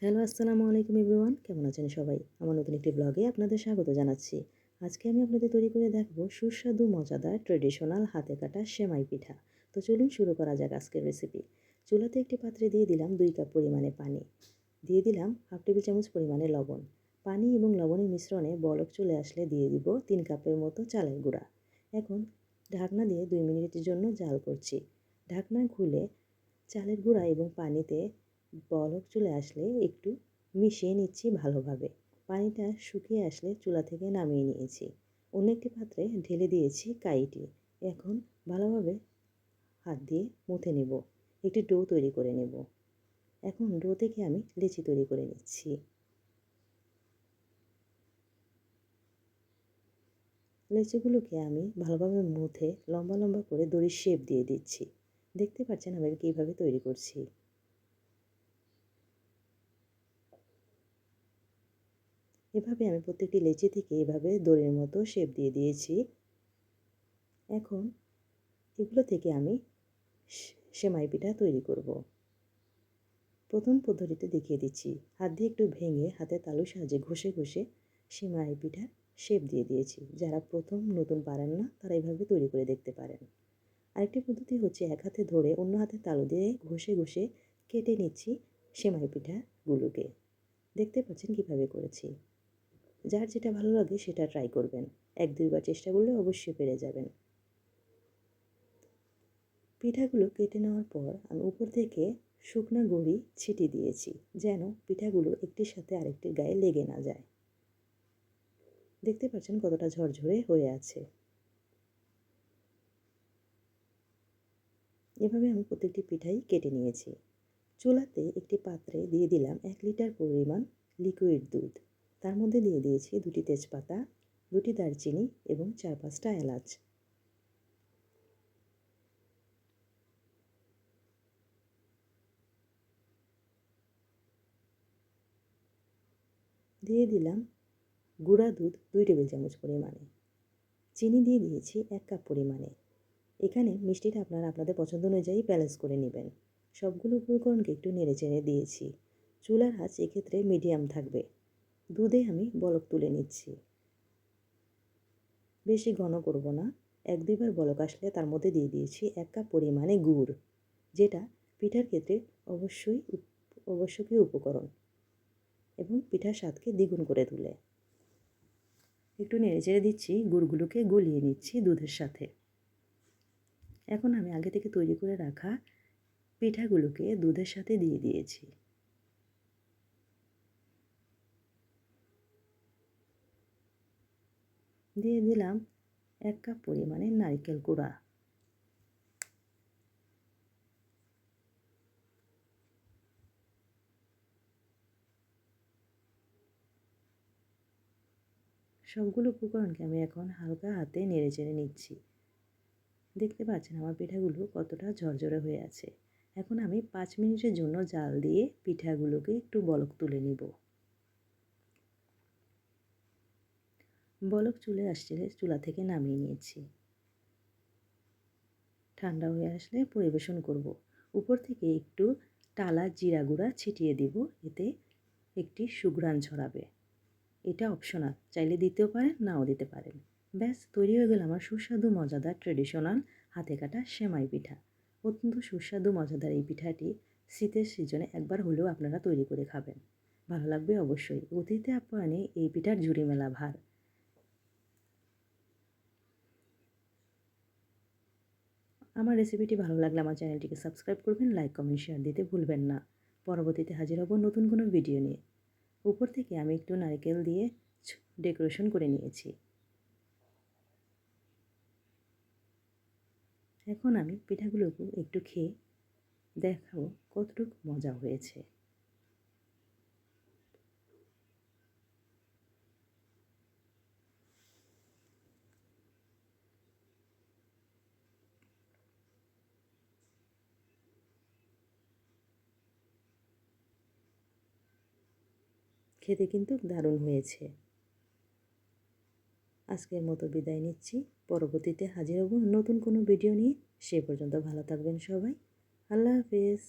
Hello, আসসালামু আলাইকুম everyone. কেমন আছেন সবাই? আমার নতুন একটি ব্লগে আপনাদের স্বাগত জানাচ্ছি। আজকে আমি আপনাদের তৈরি করে দেখাবো সুস্বাদু মজাদার ট্র্যাডিশনাল হাতে কাটা সেমাই পিঠা। তো চলুন শুরু করা যাক আজকের রেসিপি। চুলাতে একটি পাত্রে দিয়ে দিলাম 2 কাপ পরিমাণে পানি। দিয়ে দিলাম হাফ টেবিল চামচ পরিমাণে লবণ। পানি এবং লবণের মিশ্রণে বলক চলে আসলে দিয়ে দিব 3 কাপের মতো চালের গুঁড়া। এখন ঢাকনা দিয়ে 2 মিনিটের জন্য জাল করছি। ঢাকনা খুলে চালের গুঁড়া এবং পানিতে বলক চলে আসলে একটু মিশিয়ে নিচ্ছি ভালোভাবে। পানিটা শুকিয়ে আসলে চুলা থেকে নামিয়ে নিয়েছি। অন্য একটি পাত্রে ঢেলে দিয়েছি কাইটি। এখন ভালোভাবে হাত দিয়ে মুথে নেব। একটি ডো তৈরি করে নেব। এখন ডো থেকে আমি লেচি তৈরি করে নিচ্ছি। লেচিগুলোকে আমি ভালোভাবে মুথে লম্বা লম্বা করে দড়ির শেপ দিয়ে দিচ্ছি। দেখতে পাচ্ছেন আমি কিভাবে তৈরি করছি। এভাবে আমি প্রত্যেকটি লেচি থেকে এভাবে দড়ির মতো শেপ দিয়ে দিয়েছি। এখন এগুলো থেকে আমি সেমাই পিঠা তৈরি করব। প্রথম পদ্ধতিতে দেখিয়ে দিচ্ছি। হাত দিয়ে একটু ভেঙে হাতের তালুর সাহায্যে ঘষে ঘষে সেমাই পিঠার শেপ দিয়ে দিয়েছি। যারা প্রথম নতুন পারেন না তারা এভাবে তৈরি করে দেখতে পারেন। আরেকটি পদ্ধতি হচ্ছে এক হাতে ধরে অন্য হাতের তালু দিয়ে ঘষে ঘষে কেটে নিচ্ছি সেমাই পিঠাগুলোকে। দেখতে পাচ্ছেন কিভাবে করেছি। যার যেটা ভালো লাগে সেটা ট্রাই করবেন। 1-2 বার চেষ্টা করলে অবশ্যই পেরে যাবেন। পিঠাগুলো কেটে নেওয়ার পর আমি উপর থেকে শুকনা গুঁড়ি ছিটিয়ে দিয়েছি, যেন পিঠাগুলো একটির সাথে আরেকটির গায়ে লেগে না যায়। দেখতে পাচ্ছেন কতটা ঝরঝরে হয়ে আছে। এভাবে আমি প্রত্যেকটি পিঠাই কেটে নিয়েছি। চুলাতে একটি পাত্রে দিয়ে দিলাম 1 লিটার পরিমাণ লিকুইড দুধ। তার মধ্যে দিয়ে দিয়েছি 2টি তেজপাতা, 2টি দারচিনি এবং 4-5টা এলাচ। দিয়ে দিলাম গুঁড়া দুধ 2 টেবিল চামচ পরিমাণে। চিনি দিয়ে দিয়েছি 1 কাপ পরিমাণে। এখানে মিষ্টিটা আপনারা আপনাদের পছন্দ অনুযায়ী ব্যালেন্স করে নেবেন। সবগুলো উপকরণকে একটু নেড়েচেড়ে দিয়েছি। চুলার আঁচ এক্ষেত্রে মিডিয়াম থাকবে। দুধে আমি বলক তুলে নিচ্ছি। বেশি ঘন করব না। 1-2 বার বলক আসলে তার মধ্যে দিয়ে দিয়েছি 1 কাপ পরিমাণে গুড়, যেটা পিঠার ক্ষেত্রে আবশ্যকীয় উপকরণ এবং পিঠার স্বাদকে দ্বিগুণ করে তোলে। একটু নেড়েচেড়ে দিচ্ছি, গুড়গুলোকে গলিয়ে নিচ্ছি দুধের সাথে। এখন আমি আগে থেকে তৈরি করে রাখা পিঠাগুলোকে দুধের সাথে দিয়ে দিয়েছি। দিয়ে দিলাম 1 কাপ পরিমাণে নারকেল কোড়া। সবগুলো উপকরণকে আমি এখন হালকা হাতে নেড়েচেড়ে নিচ্ছি। দেখতে পাচ্ছেন আমার পিঠাগুলো কতটা ঝরঝরে হয়ে আছে। এখন আমি 5 মিনিটের জন্য জাল দিয়ে পিঠাগুলোকে একটু বলক তুলে নিব। বলক চলে আসলে চুলা থেকে নামিয়ে নিয়েছি। ঠান্ডা হয়ে আসলে পরিবেশন করব। উপর থেকে একটু টালা জিরা গুঁড়া ছিটিয়ে দিব, এতে একটি সুঘ্রাণ ছড়াবে। এটা অপশনাল, চাইলে দিতেও পারেন, নাও দিতে পারেন। ব্যাস তৈরি হয়ে গেল আমার সুস্বাদু মজাদার ট্র্যাডিশনাল হাতে কাটা সেমাই পিঠা। অত্যন্ত সুস্বাদু মজাদার এই পিঠাটি শীতের সিজনে একবার হলেও আপনারা তৈরি করে খাবেন। ভালো লাগবে অবশ্যই। অতিথি আপ্যায়নে এই পিঠার ঝুড়ি মেলা ভার। আমার রেসিপিটি ভালো লাগলে আমার চ্যানেলটিকে সাবস্ক্রাইব করবেন, লাইক, কমেন্ট, শেয়ার দিতে ভুলবেন না। পরবর্তীতে হাজির হব নতুন কোনো ভিডিও নিয়ে। উপর থেকে আমি একটু নারকেল দিয়ে ডেকোরেশন করে নিয়েছি। এখন আমি পিঠাগুলোকে একটু খেয়ে দেখাবো কতটুকু মজা হয়েছে। খেতে কিন্তু দারুণ হয়েছে। আজকের মতো বিদায় নিচ্ছি। পরবর্তীতে হাজির হব নতুন কোনো ভিডিও নিয়ে। সে পর্যন্ত ভালো থাকবেন সবাই। আল্লাহ হাফেজ।